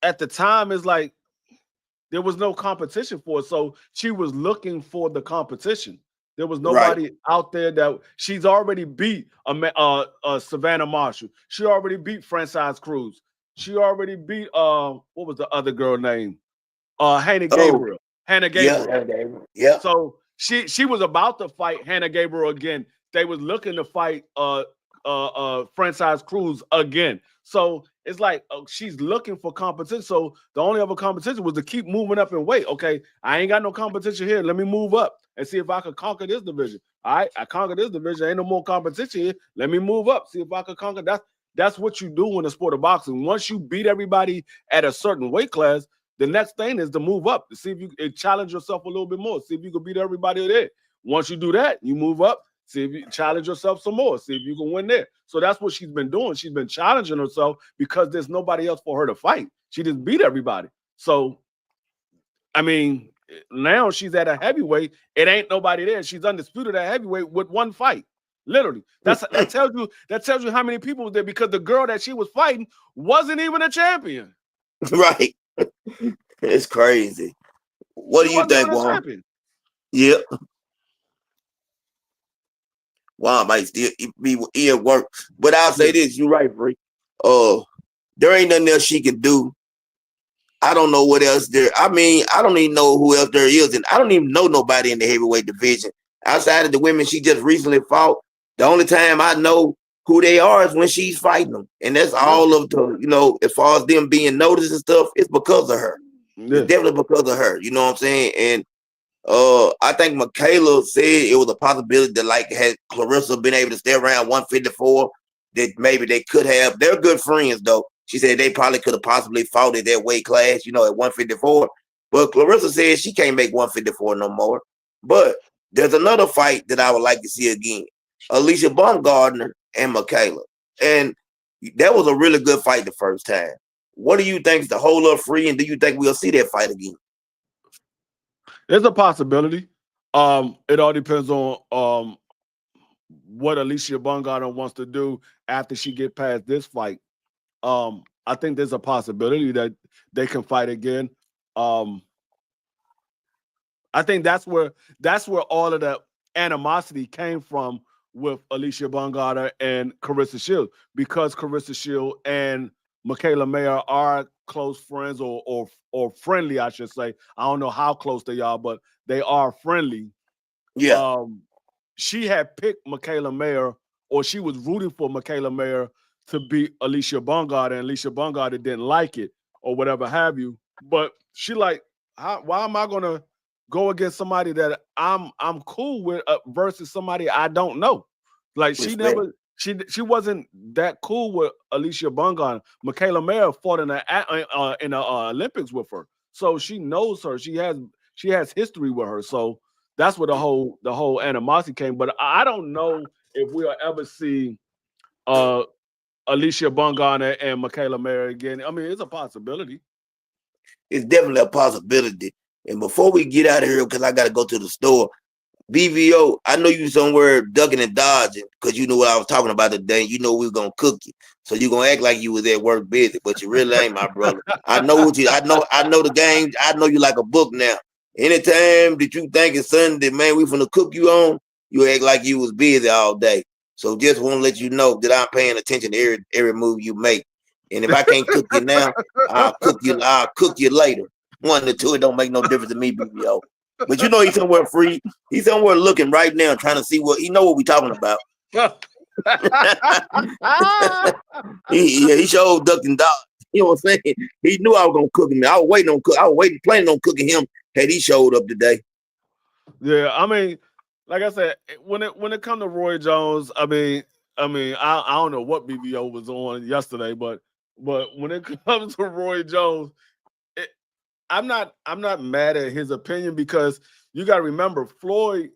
at the time, it's like there was no competition for it. So she was looking for the competition. There was Right. nobody out there that she's already beat Savannah Marshall. She already beat Franchise Cruz. She already beat what was the other girl name? Hannah Oh, Gabriel. Hannah yeah. Gabriel. Yeah. So she was about to fight Hannah Gabriel again. They was looking to fight Franchise Cruz again. So it's like she's looking for competition. So the only other competition was to keep moving up in weight. Okay, I ain't got no competition here. Let me move up and see if I could conquer this division. All right, I conquered this division. Ain't no more competition here. Let me move up. See if I could conquer that. That's what you do in the sport of boxing. Once you beat everybody at a certain weight class, the next thing is to move up to see if you challenge yourself a little bit more. See if you can beat everybody there. Once you do that, you move up. See if you challenge yourself some more. See if you can win there. So that's what she's been doing. She's been challenging herself because there's nobody else for her to fight. She just beat everybody. So, I mean, now she's at a heavyweight. It ain't nobody there. She's undisputed at heavyweight with one fight. Literally, that tells you how many people was there because the girl that she was fighting wasn't even a champion. Right. It's crazy. What She do you wasn't think, even a Juan? champion. Yeah, Juan might still be at work. But I'll say Yeah, this, you're right, Free. Uh, there ain't nothing else she can do. I don't know what else there. I mean, I don't even know who else there is, and I don't even know nobody in the heavyweight division outside of the women she just recently fought. The only time I know who they are is when she's fighting them, and that's yeah, all of the as far as them being noticed and stuff. It's because of her. It's yeah. definitely because of her. You know what I'm saying? And I think Michaela said it was a possibility that like had Clarissa been able to stay around 154, that maybe they could have. They're good friends though. She said they probably could have possibly fought at that weight class, at 154. But Clarissa said she can't make 154 no more. But there's another fight that I would like to see again. Alicia Baumgardner and Michaela. And that was a really good fight the first time. What do you think is the hold up free? And do you think we'll see that fight again? There's a possibility. It all depends on what Alicia Bungardner wants to do after she get past this fight. I think there's a possibility that they can fight again. Um, I think that's where all of the animosity came from with Alicia Bungardner and Carissa Shields because Carissa Shields and Michaela Mayer are close friends or friendly, I should say. I don't know how close they are, but they are friendly. Yeah. um, she had picked Michaela Mayer, or she was rooting for Michaela Mayer to beat Alicia Bungard, and Alicia Bungard didn't like it or whatever have you. But she like, why am I gonna go against somebody that I'm cool with versus somebody I don't know? Like she Respect. never. She wasn't that cool with Alicia Bungard. Michaela Mayer fought in the Olympics with her, so she knows her. She has history with her. So that's where the whole animosity came. But I don't know if we'll ever see uh Alicia Bungana and Michaela Mayer again. I mean, it's a possibility. It's definitely a possibility. And before we get out of here, because I got to go to the store, BVO, I know you somewhere ducking and dodging because you knew what I was talking about today. You know we were gonna cook you, so you gonna act like you was at work busy, but you really ain't, my brother. I know what you. I know the game. I know you like a book now. Anytime that you think it's Sunday, man, we finna cook you on, you act like you was busy all day. So just want to let you know that I'm paying attention to every move you make. And if I can't cook you now, I'll cook you. I'll cook you later. One or two, it don't make no difference to me, BVO. But you know he's somewhere free. He's somewhere looking right now, trying to see what he know what we talking about. he showed ducked and dodged. You know what I'm saying? He knew I was gonna cook him. I was waiting on cook. I was waiting, planning on cooking him had he showed up today. Yeah, I mean, like I said, when it comes to Roy Jones, I don't know what BBO was on yesterday, but when it comes to Roy Jones, it, I'm not mad at his opinion because you got to remember Floyd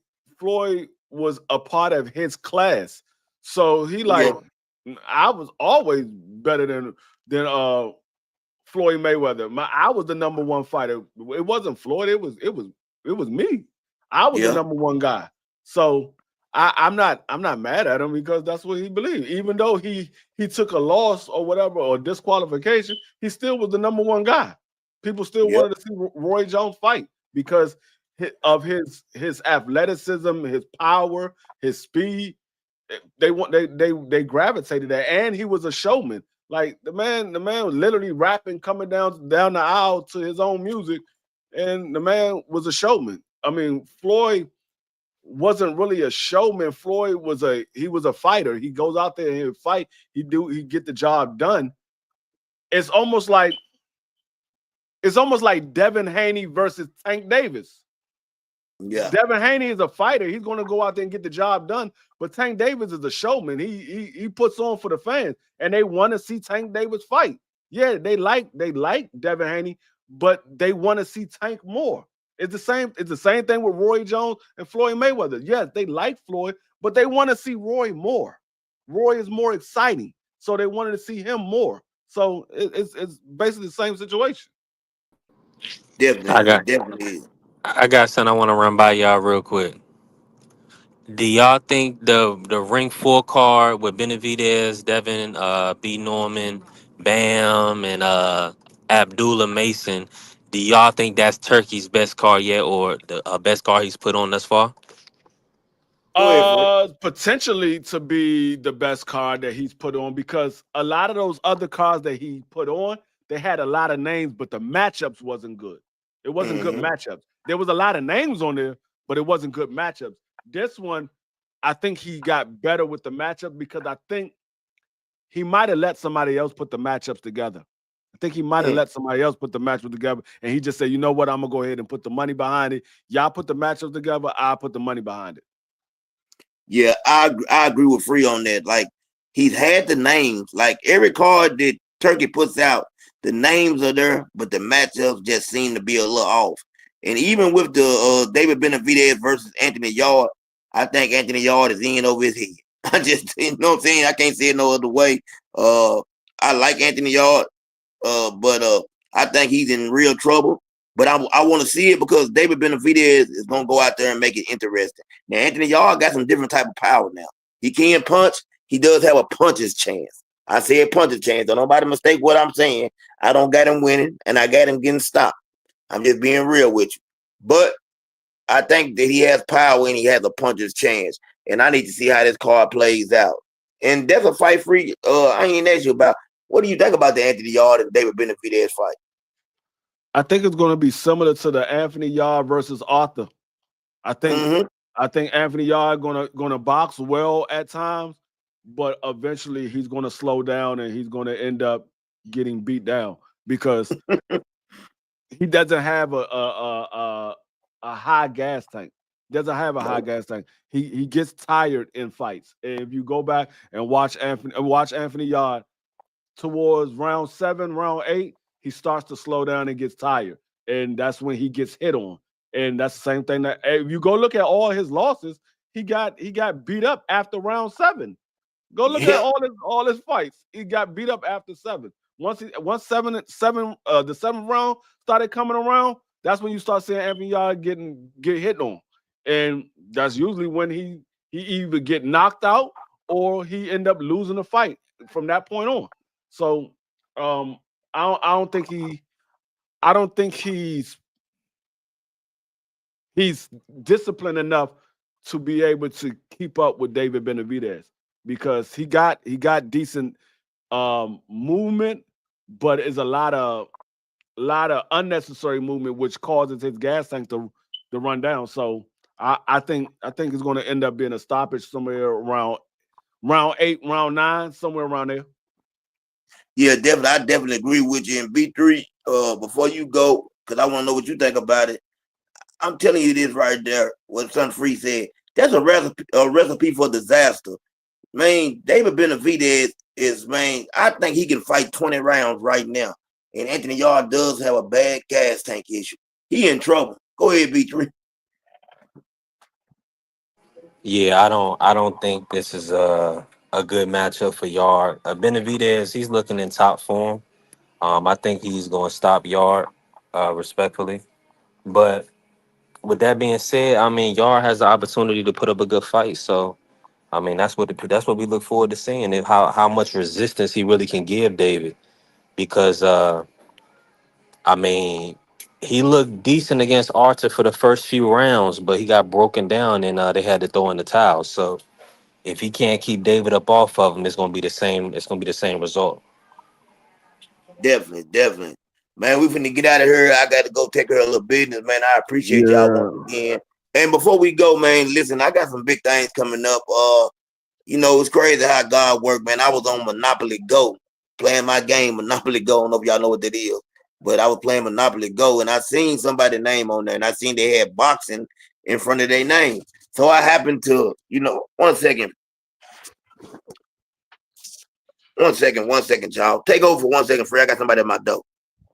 was a part of his class, so he Yeah, like I was always better than Floyd Mayweather. I was the number one fighter. It wasn't Floyd. It was me. I was the yeah, number one guy. So I'm not mad at him because that's what he believed. Even though he took a loss or whatever or disqualification, he still was the number one guy. People still yeah, wanted to see Roy Jones fight because of his athleticism, his power, his speed. They gravitated that, and he was a showman. Like the man was literally rapping, coming down the aisle to his own music, and the man was a showman. I mean, Floyd wasn't really a showman. Floyd was a fighter. He goes out there and he fight. He get the job done. It's almost like Devin Haney versus Tank Davis. yeah, Devin Haney is a fighter. He's going to go out there and get the job done. But Tank Davis is a showman. He puts on for the fans, and they want to see Tank Davis fight. Yeah, they like Devin Haney, but they want to see Tank more. It's the same. It's the same thing with Roy Jones and Floyd Mayweather. Yes, they like Floyd, but they want to see Roy more. Roy is more exciting, so they wanted to see him more. So it's basically the same situation. I definitely. It got definitely is. I got something I want to run by y'all real quick. Do y'all think the ring four card with Benavidez, Devin, B Norman, Bam, and Abdullah Mason? Do y'all think that's Turkey's best card yet, or the best card he's put on thus far? Go ahead, Fred. Potentially to be the best card that he's put on because a lot of those other cards that he put on, they had a lot of names, but the matchups wasn't good. It wasn't good Mm-hmm. matchups. There was a lot of names on there, but it wasn't good matchups. This one, I think he got better with the matchup because I think he might have let somebody else put the matchups together. I think he might have Mm. let somebody else put the matchup together, and he just said, "You know what? I'm gonna go ahead and put the money behind it. Y'all put the matchup together. I'll put the money behind it." Yeah, I agree with Free on that. Like he's had the names. Like every card that Turkey puts out, the names are there, but the matchups just seem to be a little off. And even with the David Benavidez versus Anthony Yard, I think Anthony Yard is in over his head. I just, you know what I'm saying? I can't say it no other way. Uh, I like Anthony Yard. But I think he's in real trouble. But I want to see it because David Benavidez is going to go out there and make it interesting. Now, Anthony Yard got some different type of power now. He can punch. He does have a puncher's chance. I say a puncher's chance. Don't nobody mistake what I'm saying. I don't got him winning, and I got him getting stopped. I'm just being real with you. But I think that he has power and he has a puncher's chance. And I need to see how this card plays out. And that's a fight free. I ain't asked you about what do you think about the Anthony Yard and David Benavidez fight? I think it's going to be similar to the Anthony Yard versus Arthur. I think Mm-hmm. I think Anthony Yard gonna box well at times, but eventually he's gonna slow down and he's gonna end up getting beat down because he doesn't have a high gas tank. Doesn't have a high No. gas tank. He gets tired in fights. And if you go back and watch Anthony Yard towards round 7, round 8, he starts to slow down and gets tired. And that's when he gets hit on. And that's the same thing that if you go look at all his losses, he got beat up after round 7. Go look at Yeah, all his fights. He got beat up after 7. Once seven the 7th round started coming around, that's when you start seeing Anthony Yard get hit on. And that's usually when he either get knocked out or he end up losing the fight from that point on. So I don't think he's disciplined enough to be able to keep up with David Benavidez because he got decent movement, but it's a lot of unnecessary movement which causes his gas tank to run down. So I think it's going to end up being a stoppage somewhere around round 8, round 9, somewhere around there. yeah, definitely. I definitely agree with you. In B3, before you go, because I want to know what you think about it. I'm telling you this right there, what Son Free said. That's a recipe for disaster. Man, David Benavidez is, man, I think he can fight 20 rounds right now. And Anthony Yard does have a bad gas tank issue. He in trouble. Go ahead, B3. Yeah, I don't think this is a good matchup for Yard. Benavidez, he's looking in top form. I think he's going to stop Yard, respectfully. But with that being said, I mean, Yard has the opportunity to put up a good fight. So, I mean, that's what we look forward to seeing, and how much resistance he really can give David. Because I mean, he looked decent against Arthur for the first few rounds, but he got broken down and they had to throw in the towel. So if he can't keep David up off of him, it's gonna be the same. It's gonna be the same result. Definitely, definitely. Man, we finna get out of here. I got to go take care of a little business, man. I appreciate y'all once Yeah. again. And before we go, man, listen, I got some big things coming up. It's crazy how God worked, man. I was on Monopoly Go, playing my game Monopoly Go. I don't know if y'all know what that is, but I was playing Monopoly Go, and I seen somebody's name on there, and I seen they had boxing in front of their name. So I happened to, 1 second, 1 second, y'all. Take over for 1 second, free. I got somebody at my door.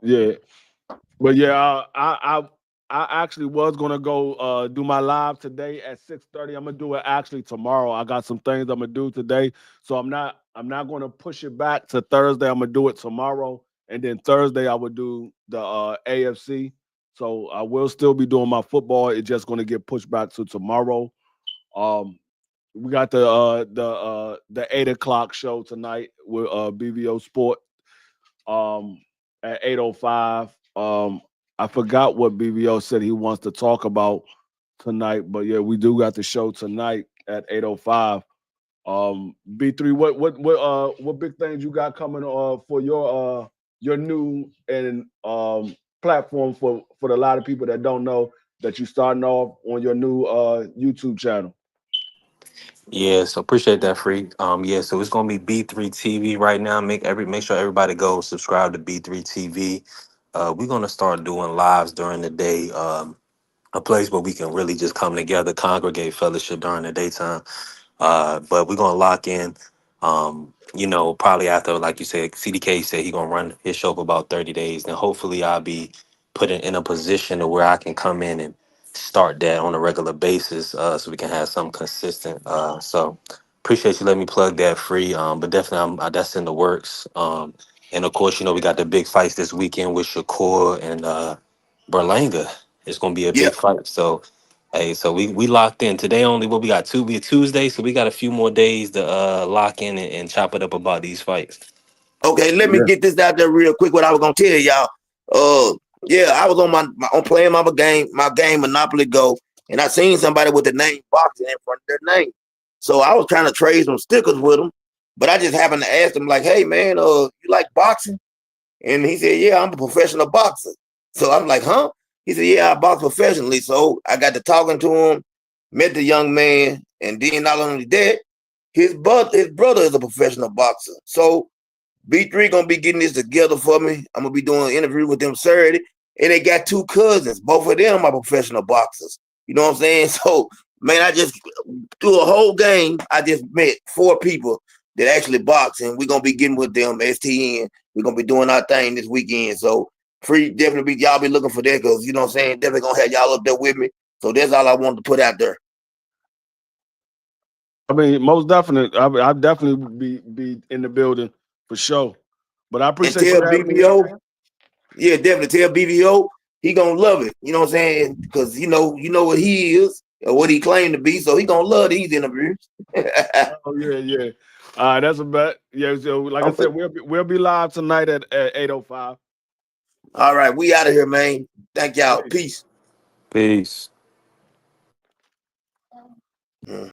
Yeah. But yeah, I actually was gonna go do my live today at 6:30. I'm gonna do it actually tomorrow. I got some things I'm gonna do today, so I'm not gonna push it back to Thursday. I'm gonna do it tomorrow, and then Thursday I would do the AFC. So I will still be doing my football. It's just gonna get pushed back to tomorrow. We got the 8 o'clock show tonight with BVO Sport at 8:05. I forgot what BVO said he wants to talk about tonight, but yeah, we do got the show tonight at 8:05. B3, what big things you got coming for your new and platform for a lot of people that don't know that you starting off on your new YouTube channel. Yeah, so appreciate that, Free. Yeah, so it's gonna be B3 TV right now. Make sure everybody go subscribe to B3 TV. We're gonna start doing lives during the day. A place where we can really just come together, congregate, fellowship during the daytime. But we're gonna lock in. Probably after, like you said, CDK said he gonna run his show for about 30 days. Then hopefully I'll be put in a position to where I can come in and start that on a regular basis, so we can have something consistent. So appreciate you letting me plug that, Free. But definitely that's in the works. And of course, we got the big fights this weekend with Shakur and Berlanga. It's gonna be a Yeah. big fight. So hey, so we locked in today. Only what we got we a Tuesday, so we got a few more days to lock in and chop it up about these fights. Okay, let me Yeah. get this out there real quick. What I was gonna tell y'all. Yeah, I was on on playing my game Monopoly Go, and I seen somebody with the name boxing in front of their name. So I was trying to trade some stickers with them, but I just happened to ask him like, "Hey man, you like boxing?" And he said, "Yeah, I'm a professional boxer." So I'm like, "Huh?" He said, "Yeah, I box professionally." So I got to talking to him, met the young man, and then not only that, his brother is a professional boxer. So B3 gonna be getting this together for me. I'm gonna be doing an interview with them Saturday. And they got two cousins. Both of them are professional boxers. You know what I'm saying? So, man, I just through a whole game, I just met four people that actually box, and we're gonna be getting with them STN. We're gonna be doing our thing this weekend. So free definitely y'all be looking for that because you know what I'm saying, definitely gonna have y'all up there with me. So that's all I wanted to put out there. I mean, most definitely, I definitely would be in the building for sure. But I And appreciate tell you having me in, BBO, man. yeah, definitely tell BBO he gonna love it. You know what I'm saying? Because you know what he is or what he claimed to be, so he gonna love these interviews. Oh yeah, yeah. All right, that's a bet. Yeah, so like I Okay. said, we'll be live tonight at 8:05. All right, we out of here, man. Thank y'all. Peace. Peace. Peace. Mm.